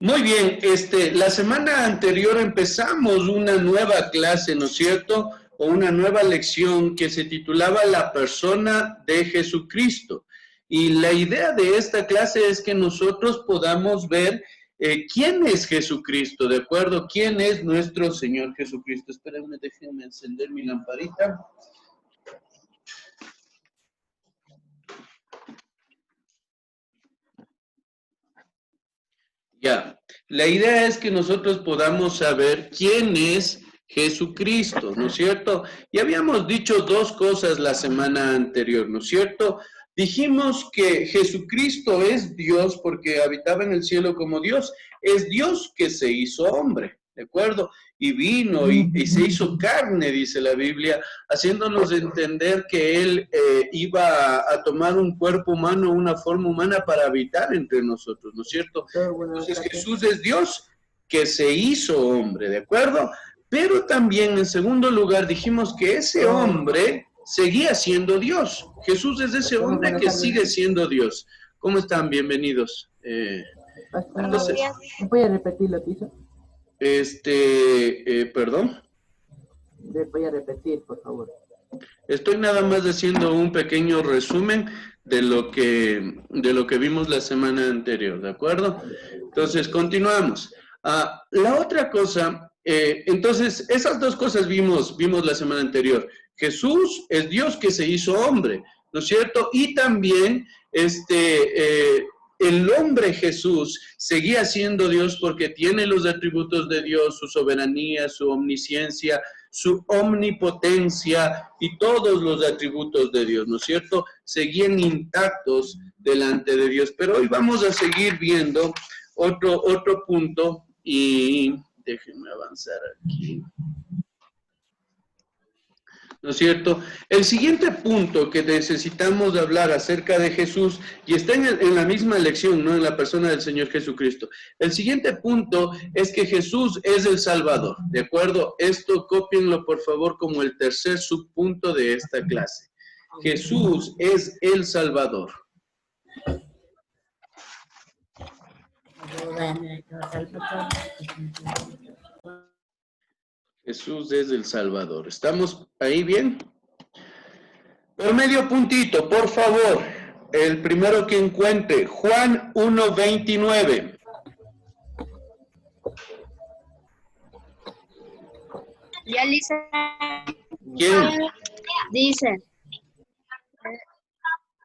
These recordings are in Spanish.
Muy bien, la semana anterior empezamos una nueva clase, ¿no es cierto? O una nueva lección que se titulaba La persona de Jesucristo. Y la idea de esta clase es que nosotros podamos ver quién es Jesucristo, ¿de acuerdo? ¿Quién es nuestro Señor Jesucristo? Espérenme, déjenme encender mi lamparita. Ya, la idea es que nosotros podamos saber quién es Jesucristo, ¿no es cierto? Y habíamos dicho dos cosas la semana anterior, ¿no es cierto? Dijimos que Jesucristo es Dios porque habitaba en el cielo como Dios, es Dios que se hizo hombre, ¿de acuerdo? Y vino y se hizo carne, dice la Biblia, haciéndonos entender que Él iba a tomar un cuerpo humano, una forma humana para habitar entre nosotros, ¿no es cierto? Entonces Jesús es Dios que se hizo hombre, ¿de acuerdo? Pero también en segundo lugar dijimos que ese hombre seguía siendo Dios. Jesús es ese hombre que sigue siendo Dios. ¿Cómo están? Bienvenidos. Entonces, ¿Voy a repetir lo que hizo? Perdón. Voy a repetir, por favor. Estoy nada más haciendo un pequeño resumen de lo que vimos la semana anterior, ¿de acuerdo? Entonces, continuamos. La otra cosa, entonces, esas dos cosas vimos la semana anterior. Jesús es Dios que se hizo hombre, ¿no es cierto? Y también, el hombre Jesús seguía siendo Dios porque tiene los atributos de Dios, su soberanía, su omnisciencia, su omnipotencia y todos los atributos de Dios, ¿no es cierto? Seguían intactos delante de Dios. Pero hoy vamos a seguir viendo otro punto y déjenme avanzar aquí. ¿No es cierto? El siguiente punto que necesitamos hablar acerca de Jesús, y está en la misma lección, ¿no? En la persona del Señor Jesucristo. El siguiente punto es que Jesús es el Salvador, ¿de acuerdo? Esto cópienlo por favor como el tercer subpunto de esta clase. Jesús es el Salvador. Jesús es el Salvador. ¿Estamos ahí bien? Por medio puntito, por favor. El primero que encuentre, Juan 1:29. Ya Lisa ¿Quién? dice,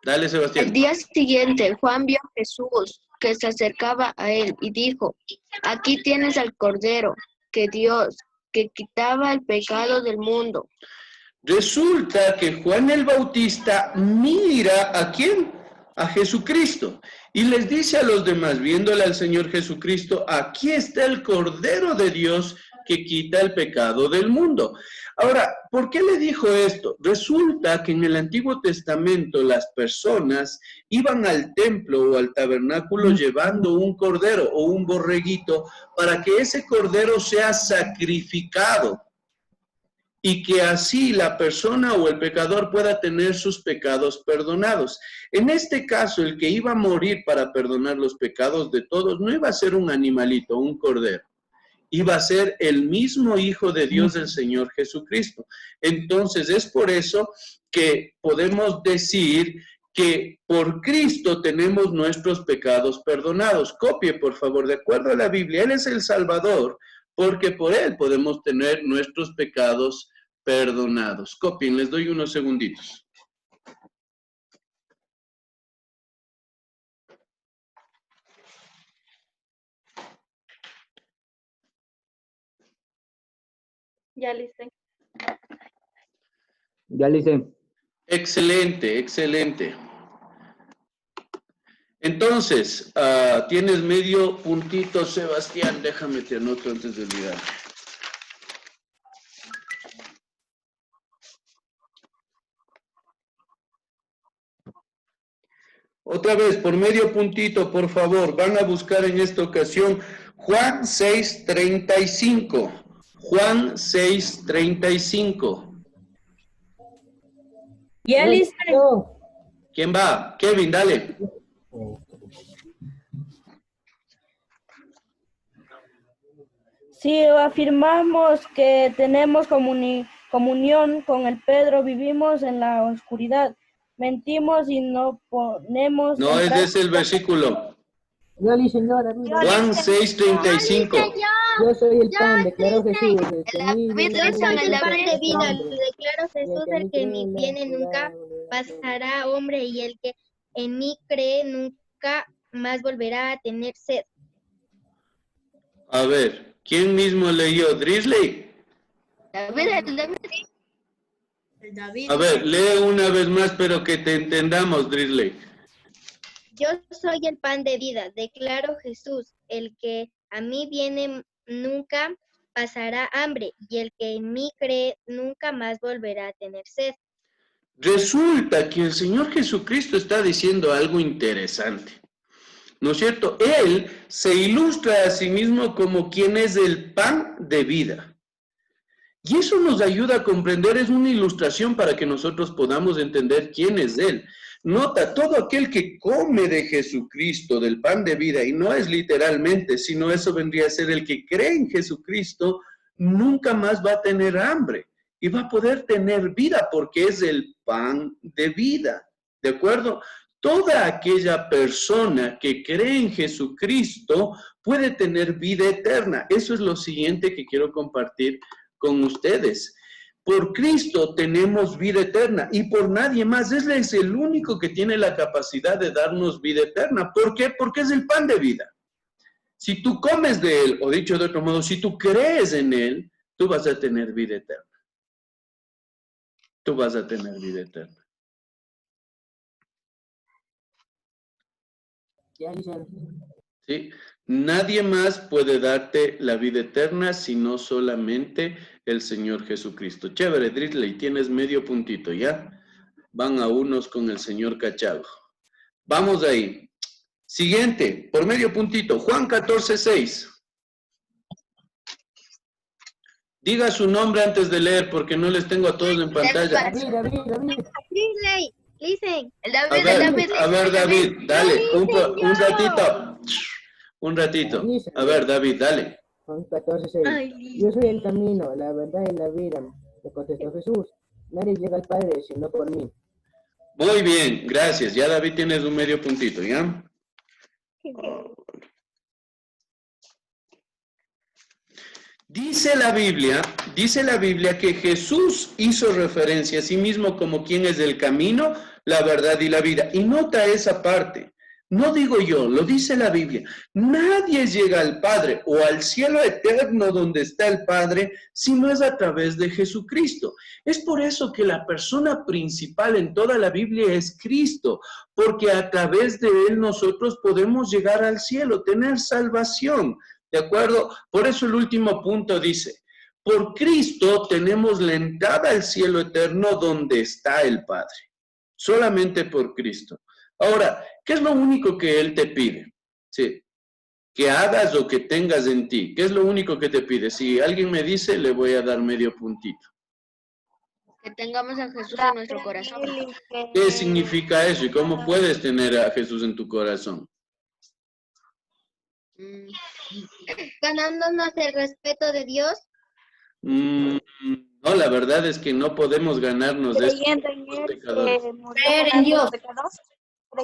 Dale, Sebastián. al día siguiente Juan vio a Jesús que se acercaba a él y dijo, aquí tienes al Cordero que Dios, que quitaba el pecado del mundo. Resulta que Juan el Bautista mira ¿a quién? A Jesucristo. Y les dice a los demás, viéndole al Señor Jesucristo, aquí está el Cordero de Dios que quita el pecado del mundo. Ahora, ¿por qué le dijo esto? Resulta que en el Antiguo Testamento las personas iban al templo o al tabernáculo llevando un cordero o un borreguito para que ese cordero sea sacrificado y que así la persona o el pecador pueda tener sus pecados perdonados. En este caso, el que iba a morir para perdonar los pecados de todos no iba a ser un animalito, un cordero. Iba a ser el mismo Hijo de Dios, el Señor Jesucristo. Entonces, es por eso que podemos decir que por Cristo tenemos nuestros pecados perdonados. Copie, por favor, de acuerdo a la Biblia, Él es el Salvador, porque por Él podemos tener nuestros pecados perdonados. Copien, les doy unos segunditos. Ya listé. Ya le hice. Excelente, excelente. Entonces, tienes medio puntito, Sebastián. Déjame te anoto antes de olvidar. Otra vez, por medio puntito, por favor, van a buscar en esta ocasión Juan 6:35. Juan 6:35. Ya listo. ¿Quién va? Kevin, dale. Si afirmamos que tenemos comunión con el Pedro, vivimos en la oscuridad, mentimos y no ponemos No, ese es el versículo. Yo le Señor, amigo. Juan 6:35. Yo soy el pan, declaró Jesús. El que a mí David viene dice en nunca el pasará pan de vida, hambre. Declaro Jesús, el que en mí viene nunca pasará hambre y el que en mí cree nunca más volverá a tener sed. A ver, ¿quién mismo leyó? ¿Drisley? David. A ver, lee una vez más, pero que te entendamos, Drisley. Yo soy el pan de vida, declaró Jesús, el que a mí viene nunca pasará hambre y el que en mí cree nunca más volverá a tener sed. Resulta que el Señor Jesucristo está diciendo algo interesante, ¿no es cierto? Él se ilustra a sí mismo como quien es el pan de vida. Y eso nos ayuda a comprender, es una ilustración para que nosotros podamos entender quién es Él. Nota, todo aquel que come de Jesucristo, del pan de vida, y no es literalmente, sino eso vendría a ser el que cree en Jesucristo, nunca más va a tener hambre y va a poder tener vida porque es el pan de vida, ¿de acuerdo? Toda aquella persona que cree en Jesucristo puede tener vida eterna. Eso es lo siguiente que quiero compartir con ustedes. Por Cristo tenemos vida eterna y por nadie más. Él es el único que tiene la capacidad de darnos vida eterna. ¿Por qué? Porque es el pan de vida. Si tú comes de Él, o dicho de otro modo, si tú crees en Él, tú vas a tener vida eterna. Tú vas a tener vida eterna. Ya, Alicia. ¿Sí? Nadie más puede darte la vida eterna, sino solamente el Señor Jesucristo. Chévere, Drisley, tienes medio puntito, ¿ya? Van a unos con el señor Cachado. Vamos ahí. Siguiente, por medio puntito, Juan 14:6. Diga su nombre antes de leer, porque no les tengo a todos en pantalla. David. Drisley, listen. A ver, David, dale, un ratito. Un ratito. A ver, David, dale. Juan 14:6. Yo soy el camino, la verdad y la vida, le contestó Jesús. Nadie llega al Padre sino por mí. Muy bien, gracias. Ya David tienes un medio puntito, ¿ya? Dice la Biblia que Jesús hizo referencia a sí mismo como quien es el camino, la verdad y la vida. Y nota esa parte. No digo yo, lo dice la Biblia. Nadie llega al Padre o al cielo eterno donde está el Padre si no es a través de Jesucristo. Es por eso que la persona principal en toda la Biblia es Cristo, porque a través de Él nosotros podemos llegar al cielo, tener salvación. ¿De acuerdo? Por eso el último punto dice, por Cristo tenemos la entrada al cielo eterno donde está el Padre. Solamente por Cristo. Ahora, ¿qué es lo único que Él te pide? Sí, que hagas o que tengas en ti. ¿Qué es lo único que te pide? Si alguien me dice, le voy a dar medio puntito. Que tengamos a Jesús en nuestro corazón. ¿Qué significa eso? ¿Y cómo puedes tener a Jesús en tu corazón? Ganándonos el respeto de Dios. No, la verdad es que no podemos ganarnos de esto. Creer en Dios.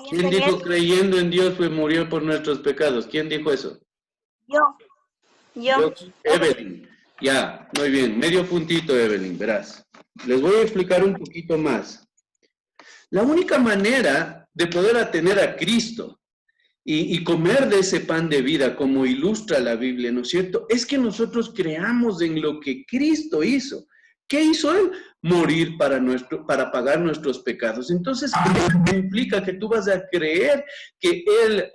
¿Quién dijo creyendo en Dios pues murió por nuestros pecados? ¿Quién dijo eso? Yo. Evelyn. Ya, muy bien. Medio puntito, Evelyn, verás. Les voy a explicar un poquito más. La única manera de poder atener a Cristo y comer de ese pan de vida, como ilustra la Biblia, ¿no es cierto? Es que nosotros creamos en lo que Cristo hizo. ¿Qué hizo Él? Morir para pagar nuestros pecados. Entonces, ¿qué implica? Que tú vas a creer que Él,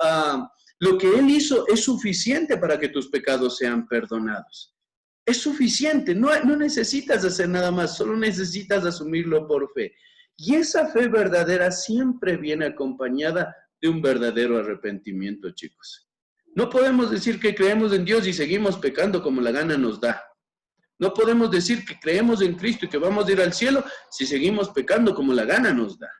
lo que Él hizo es suficiente para que tus pecados sean perdonados. Es suficiente, no necesitas hacer nada más, solo necesitas asumirlo por fe. Y esa fe verdadera siempre viene acompañada de un verdadero arrepentimiento, chicos. No podemos decir que creemos en Dios y seguimos pecando como la gana nos da. No podemos decir que creemos en Cristo y que vamos a ir al cielo si seguimos pecando como la gana nos da.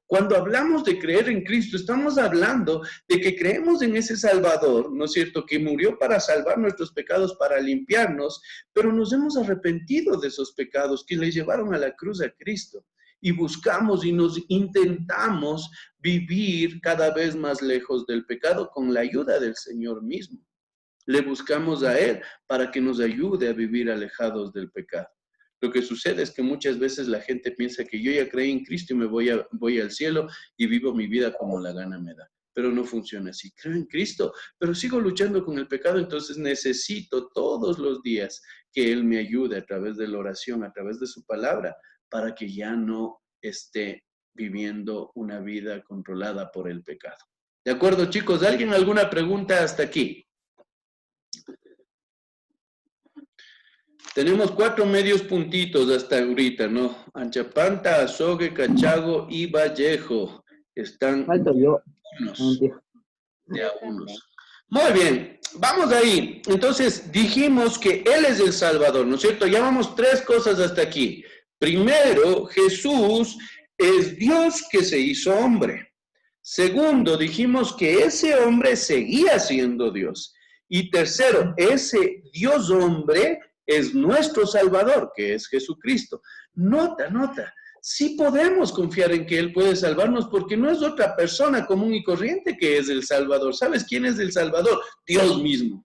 Cuando hablamos de creer en Cristo, estamos hablando de que creemos en ese Salvador, ¿no es cierto?, que murió para salvar nuestros pecados, para limpiarnos, pero nos hemos arrepentido de esos pecados que le llevaron a la cruz a Cristo. Y buscamos y nos intentamos vivir cada vez más lejos del pecado con la ayuda del Señor mismo. Le buscamos a Él para que nos ayude a vivir alejados del pecado. Lo que sucede es que muchas veces la gente piensa que yo ya creí en Cristo y me voy al cielo y vivo mi vida como la gana me da. Pero no funciona así. Creo en Cristo, pero sigo luchando con el pecado, entonces necesito todos los días que Él me ayude a través de la oración, a través de su palabra, para que ya no esté viviendo una vida controlada por el pecado. ¿De acuerdo, chicos? ¿Alguien alguna pregunta hasta aquí? Tenemos 4 medios puntitos hasta ahorita, ¿no? Anchapanta, Azogue, Cachago y Vallejo. Están Falto yo. unos, de a unos. Muy bien, vamos ahí. Entonces, dijimos que Él es el Salvador, ¿no es cierto? Ya vamos 3 cosas hasta aquí. Primero, Jesús es Dios que se hizo hombre. Segundo, dijimos que ese hombre seguía siendo Dios. Y tercero, ese Dios hombre es nuestro Salvador, que es Jesucristo. Nota, sí podemos confiar en que Él puede salvarnos porque no es otra persona común y corriente que es el Salvador. ¿Sabes quién es el Salvador? Dios mismo.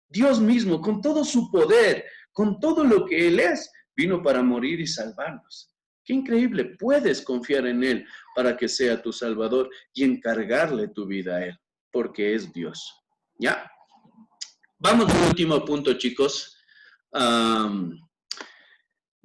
Dios mismo, con todo su poder, con todo lo que Él es, vino para morir y salvarnos. Qué increíble, puedes confiar en Él para que sea tu Salvador y encargarle tu vida a Él, porque es Dios. ¿Ya? Vamos al último punto, chicos.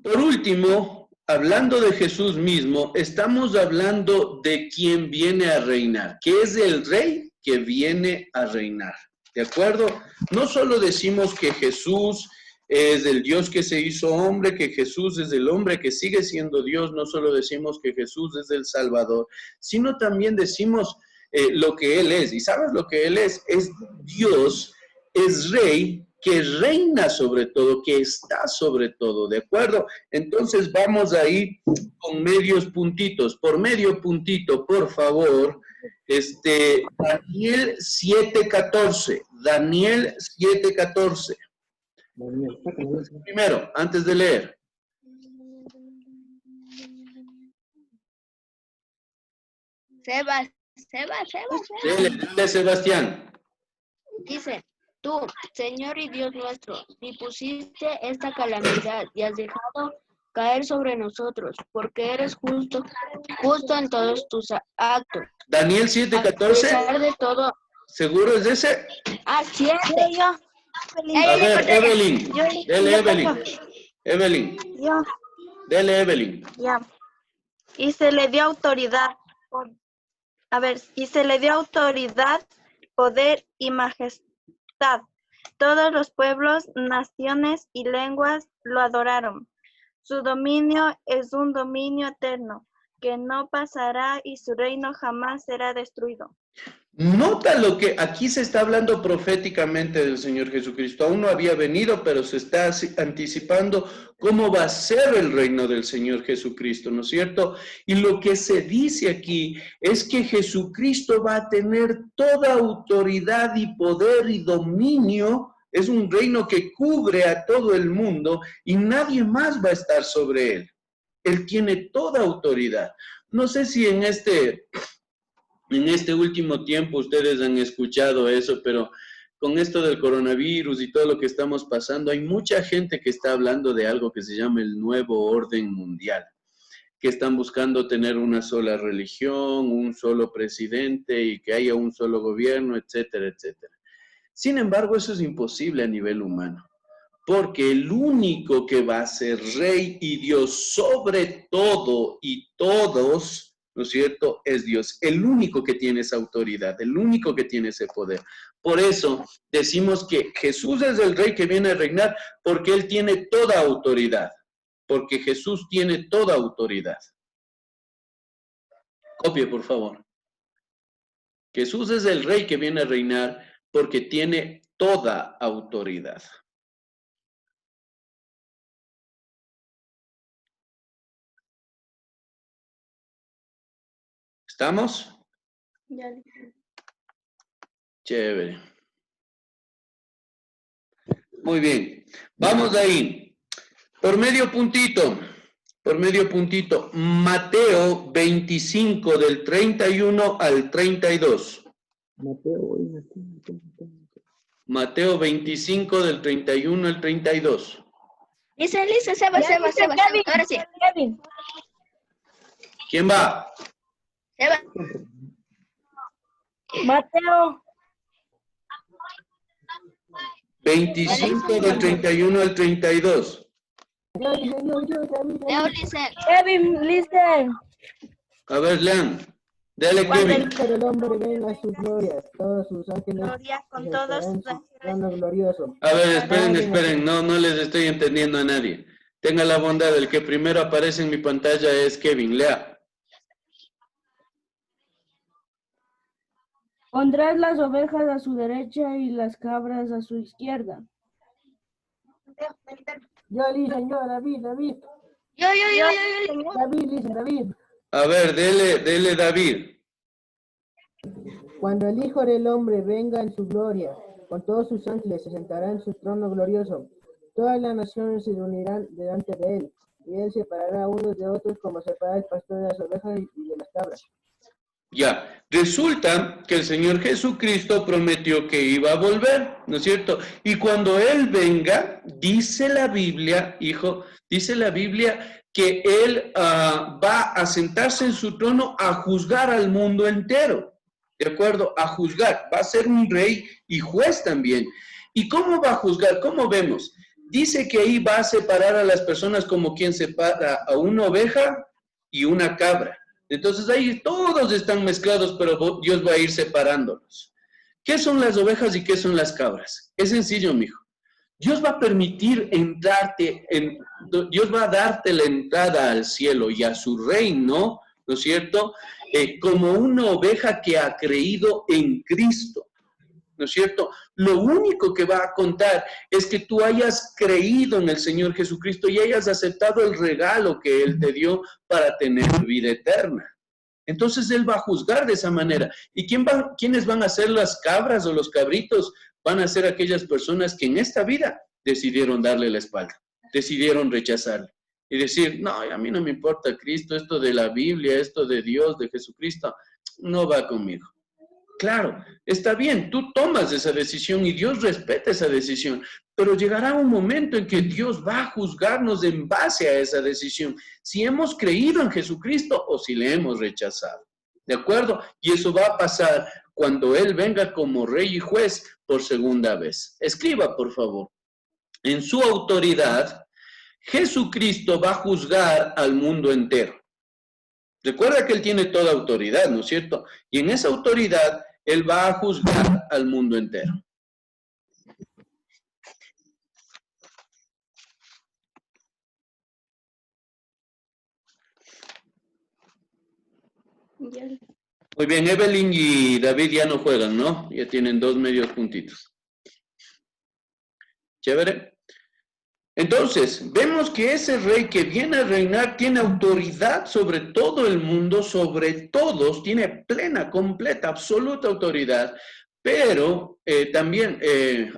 Por último, hablando de Jesús mismo, estamos hablando de quien viene a reinar, que es el rey que viene a reinar. ¿De acuerdo? No solo decimos que Jesús es el Dios que se hizo hombre, que Jesús es el hombre que sigue siendo Dios, no solo decimos que Jesús es el Salvador, sino también decimos lo que Él es. ¿Y sabes lo que Él es? Es Dios, es Rey, que reina sobre todo, que está sobre todo, ¿de acuerdo? Entonces vamos ahí con medios puntitos. Por medio puntito, por favor, Daniel 7:14. Daniel 7:14. Primero, antes de leer. Sebas. Dale, Sebastián. Dice, tú, Señor y Dios nuestro, dispusiste esta calamidad y has dejado caer sobre nosotros, porque eres justo en todos tus actos. Daniel 7:14. A pesar de todo. ¿Seguro es ese? Ah, 7. A ver, Evelyn. Dele, Evelyn. Evelyn. Yo. Dele, Evelyn. Ya. Y se le dio autoridad. Y se le dio autoridad, poder y majestad. Todos los pueblos, naciones y lenguas lo adoraron. Su dominio es un dominio eterno, que no pasará y su reino jamás será destruido. Nota lo que aquí se está hablando proféticamente del Señor Jesucristo. Aún no había venido, pero se está anticipando cómo va a ser el reino del Señor Jesucristo, ¿no es cierto? Y lo que se dice aquí es que Jesucristo va a tener toda autoridad y poder y dominio. Es un reino que cubre a todo el mundo y nadie más va a estar sobre él. Él tiene toda autoridad. No sé si en este último tiempo ustedes han escuchado eso, pero con esto del coronavirus y todo lo que estamos pasando, hay mucha gente que está hablando de algo que se llama el nuevo orden mundial, que están buscando tener una sola religión, un solo presidente y que haya un solo gobierno, etcétera, etcétera. Sin embargo, eso es imposible a nivel humano, porque el único que va a ser rey y Dios sobre todo y todos, ¿no es cierto?, es Dios, el único que tiene esa autoridad, el único que tiene ese poder. Por eso decimos que Jesús es el rey que viene a reinar, porque Él tiene toda autoridad, porque Jesús tiene toda autoridad. Copie, por favor. Jesús es el rey que viene a reinar porque tiene toda autoridad. ¿Estamos? Ya. Chévere. Muy bien. Vamos de ahí. Por medio puntito. Mateo 25 del 31 al 32. Mateo 25 del 31 al 32. Lisa, Seba. Ahora sí. Kevin. ¿Quién va? Seba. Mateo 25 del 31 al 32. Yo, David. Leo, Lisa. Kevin, listen. A ver, lean. Dale, Cuando Kevin. el Hijo del Hombre venga a sus glorias, todos sus ángeles Gloria con se todos sentarán en sus su ángeles. trono glorioso. A ver, esperen. No les estoy entendiendo a nadie. Tenga la bondad, el que primero aparece en mi pantalla es Kevin. Lea. Pondrás las ovejas a su derecha y las cabras a su izquierda. Yo, dicen yo, David. Yo. David, dicen David. A ver, dele David. Cuando el Hijo del Hombre venga en su gloria, con todos sus ángeles se sentará en su trono glorioso. Todas las naciones se reunirán delante de él, y él separará unos de otros como separa el pastor de las ovejas y de las cabras. Ya, resulta que el Señor Jesucristo prometió que iba a volver, ¿no es cierto? Y cuando Él venga, dice la Biblia, hijo, dice la Biblia que Él va a sentarse en su trono a juzgar al mundo entero, ¿de acuerdo? A juzgar, va a ser un rey y juez también. ¿Y cómo va a juzgar? ¿Cómo vemos? Dice que ahí va a separar a las personas como quien separa a una oveja y una cabra. Entonces ahí todos están mezclados, pero Dios va a ir separándolos. ¿Qué son las ovejas y qué son las cabras? Es sencillo, mijo. Dios va a permitir Dios va a darte la entrada al cielo y a su reino, ¿no es cierto? Como una oveja que ha creído en Cristo, ¿no es cierto? Lo único que va a contar es que tú hayas creído en el Señor Jesucristo y hayas aceptado el regalo que Él te dio para tener vida eterna. Entonces Él va a juzgar de esa manera. ¿Y quiénes van a ser las cabras o los cabritos? Van a ser aquellas personas que en esta vida decidieron darle la espalda, decidieron rechazarle y decir, no, a mí no me importa Cristo, esto de la Biblia, esto de Dios, de Jesucristo, no va conmigo. Claro, está bien, tú tomas esa decisión y Dios respeta esa decisión, pero llegará un momento en que Dios va a juzgarnos en base a esa decisión, si hemos creído en Jesucristo o si le hemos rechazado, ¿de acuerdo? Y eso va a pasar cuando Él venga como rey y juez por segunda vez. Escriba, por favor. En su autoridad, Jesucristo va a juzgar al mundo entero. Recuerda que Él tiene toda autoridad, ¿no es cierto? Y en esa autoridad, Él va a juzgar al mundo entero. Muy bien, Evelyn y David ya no juegan, ¿no? Ya tienen 2 medios puntitos. Chévere. Entonces, vemos que ese rey que viene a reinar tiene autoridad sobre todo el mundo, sobre todos, tiene plena, completa, absoluta autoridad, pero también,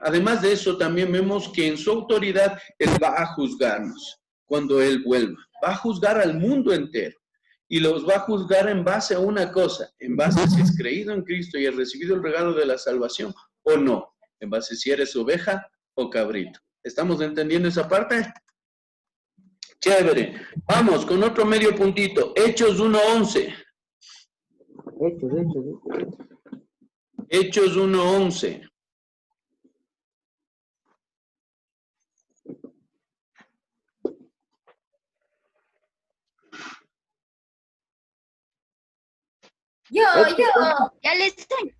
además de eso, también vemos que en su autoridad Él va a juzgarnos cuando Él vuelva, va a juzgar al mundo entero y los va a juzgar en base a una cosa, en base a si has creído en Cristo y has recibido el regalo de la salvación o no, en base a si eres oveja o cabrito. ¿Estamos entendiendo esa parte? Chévere. Vamos con otro medio puntito. Hechos 1:11. Hechos 1:11. Yo. Ya le estoy.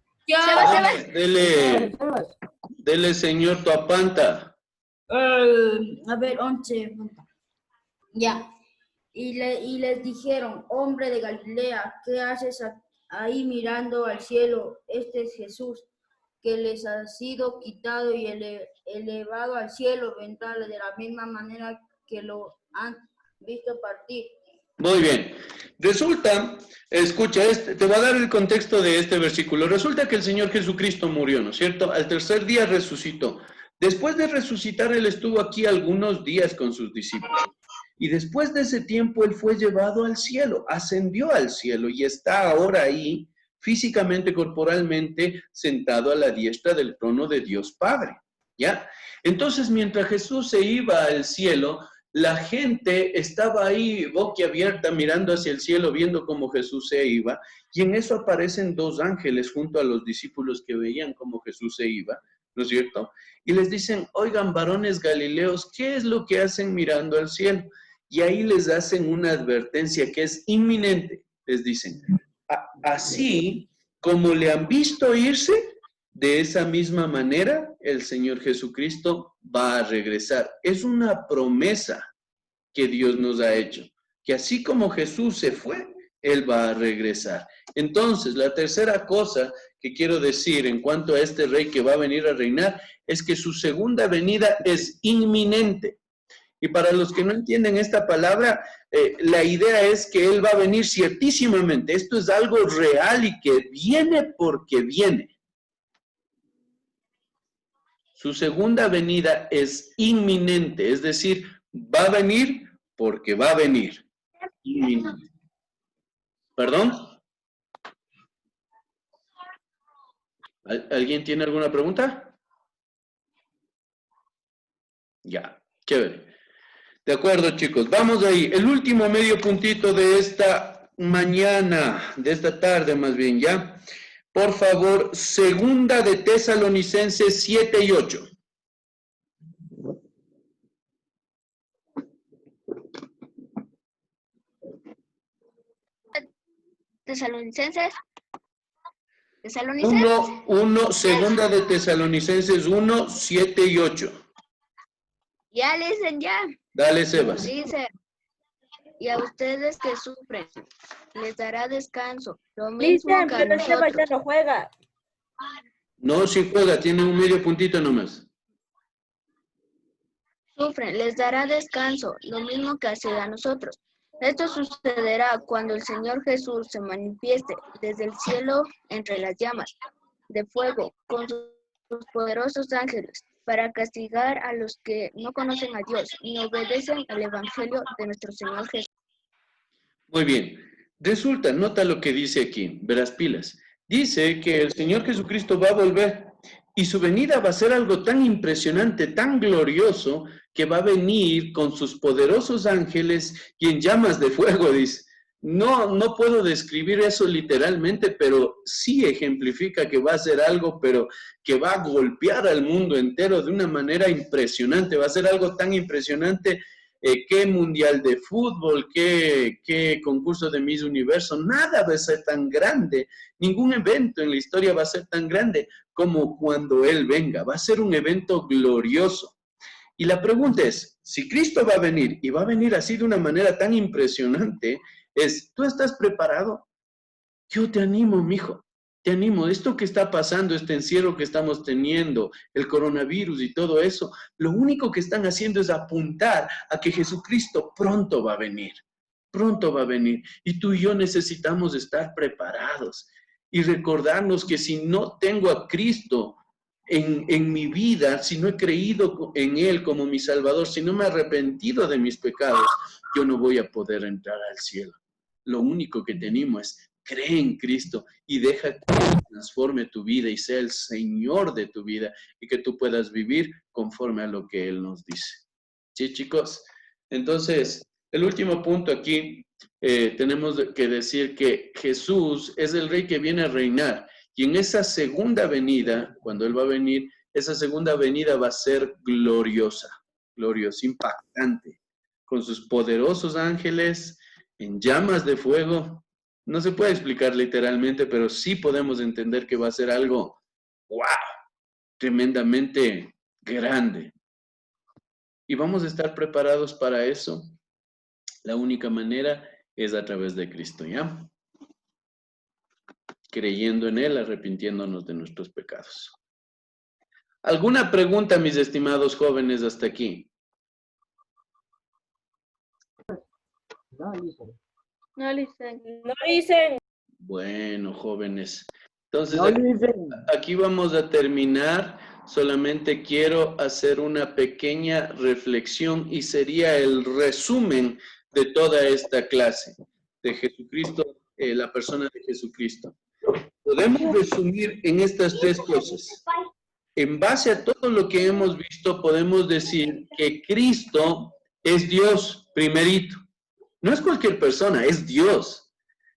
Dele, señor Tuapanta. A ver, 11. Ya. Y les dijeron, hombre de Galilea, ¿qué haces ahí mirando al cielo? Este es Jesús, que les ha sido quitado y elevado al cielo, vendrá de la misma manera que lo han visto partir. Muy bien. Resulta, escucha, te voy a dar el contexto de este versículo. Resulta que el Señor Jesucristo murió, ¿no es cierto? Al tercer día resucitó. Después de resucitar, Él estuvo aquí algunos días con sus discípulos. Y después de ese tiempo, Él fue llevado al cielo, ascendió al cielo y está ahora ahí, físicamente, corporalmente, sentado a la diestra del trono de Dios Padre, ¿ya? Entonces, mientras Jesús se iba al cielo, la gente estaba ahí boquiabierta mirando hacia el cielo, viendo cómo Jesús se iba, y en eso aparecen dos ángeles junto a los discípulos que veían cómo Jesús se iba, ¿no es cierto? Y les dicen, oigan, varones galileos, ¿qué es lo que hacen mirando al cielo? Y ahí les hacen una advertencia que es inminente. Les dicen, así como le han visto irse, de esa misma manera el Señor Jesucristo va a regresar. Es una promesa que Dios nos ha hecho, que así como Jesús se fue, Él va a regresar. Entonces, la tercera cosa que quiero decir en cuanto a este rey que va a venir a reinar, es que su segunda venida es inminente. Y para los que no entienden esta palabra, la idea es que Él va a venir ciertísimamente. Esto es algo real y que viene porque viene. Su segunda venida es inminente, es decir, va a venir porque va a venir. Inminente. ¿Perdón? ¿Alguien tiene alguna pregunta? Ya, chévere. De acuerdo, chicos, vamos ahí. El último medio puntito de esta mañana, de esta tarde más bien, ¿ya? Por favor, segunda de Tesalonicenses 7 y 8. Tesalonicenses. Segunda de Tesalonicenses 1, 7 y 8. Ya listen, ya. Dale, Sebas. Dice, y a ustedes que sufren, les dará descanso, lo mismo Dicen, que a pero el Seba ya nosotros. no juega. No, si juega, tiene un medio puntito nomás. Sufren, les dará descanso, lo mismo que hace a nosotros. Esto sucederá cuando el Señor Jesús se manifieste desde el cielo entre las llamas de fuego con sus poderosos ángeles para castigar a los que no conocen a Dios y no obedecen al Evangelio de nuestro Señor Jesús. Muy bien. Resulta, nota lo que dice aquí, verás pilas. Dice que el Señor Jesucristo va a volver y su venida va a ser algo tan impresionante, tan glorioso, que va a venir con sus poderosos ángeles y en llamas de fuego, dice. No puedo describir eso literalmente, pero sí ejemplifica que va a ser algo, pero que va a golpear al mundo entero de una manera impresionante. Va a ser algo tan impresionante qué mundial de fútbol, qué concurso de Miss Universo, nada va a ser tan grande, ningún evento en la historia va a ser tan grande como cuando Él venga, va a ser un evento glorioso. Y la pregunta es, si Cristo va a venir, y va a venir así de una manera tan impresionante, ¿tú estás preparado? Yo te animo, mijo. Te animo, esto que está pasando, este encierro que estamos teniendo, el coronavirus y todo eso, lo único que están haciendo es apuntar a que Jesucristo pronto va a venir. Pronto va a venir. Y tú y yo necesitamos estar preparados y recordarnos que si no tengo a Cristo en mi vida, si no he creído en Él como mi Salvador, si no me he arrepentido de mis pecados, yo no voy a poder entrar al cielo. Lo único que tenemos es cree en Cristo y deja que transforme tu vida y sea el Señor de tu vida y que tú puedas vivir conforme a lo que Él nos dice. ¿Sí, chicos? Entonces, el último punto aquí, tenemos que decir que Jesús es el Rey que viene a reinar y en esa segunda venida, cuando Él va a venir, esa segunda venida va a ser gloriosa, impactante, con sus poderosos ángeles en llamas de fuego. No se puede explicar literalmente, pero sí podemos entender que va a ser algo, wow, tremendamente grande. Y vamos a estar preparados para eso. La única manera es a través de Cristo, ¿ya? Creyendo en Él, arrepintiéndonos de nuestros pecados. ¿Alguna pregunta, mis estimados jóvenes, hasta aquí? No, listo. No dicen. No dicen. Bueno, jóvenes. Entonces, No dicen. aquí vamos a terminar. Solamente quiero hacer una pequeña reflexión y sería el resumen de toda esta clase de Jesucristo, la persona de Jesucristo. Podemos resumir en estas tres cosas. En base a todo lo que hemos visto, podemos decir que Cristo es Dios, primerito. No es cualquier persona, es Dios.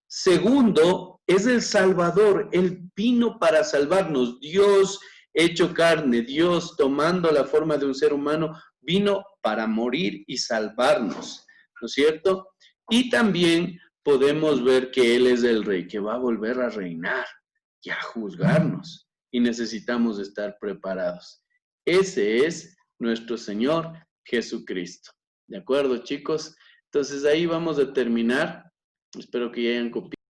Segundo, es el Salvador. Él vino para salvarnos. Dios hecho carne, Dios tomando la forma de un ser humano, vino para morir y salvarnos, ¿no es cierto? Y también podemos ver que Él es el Rey, que va a volver a reinar y a juzgarnos. Y necesitamos estar preparados. Ese es nuestro Señor Jesucristo. ¿De acuerdo, chicos? Entonces ahí vamos a terminar. Espero que ya hayan copiado.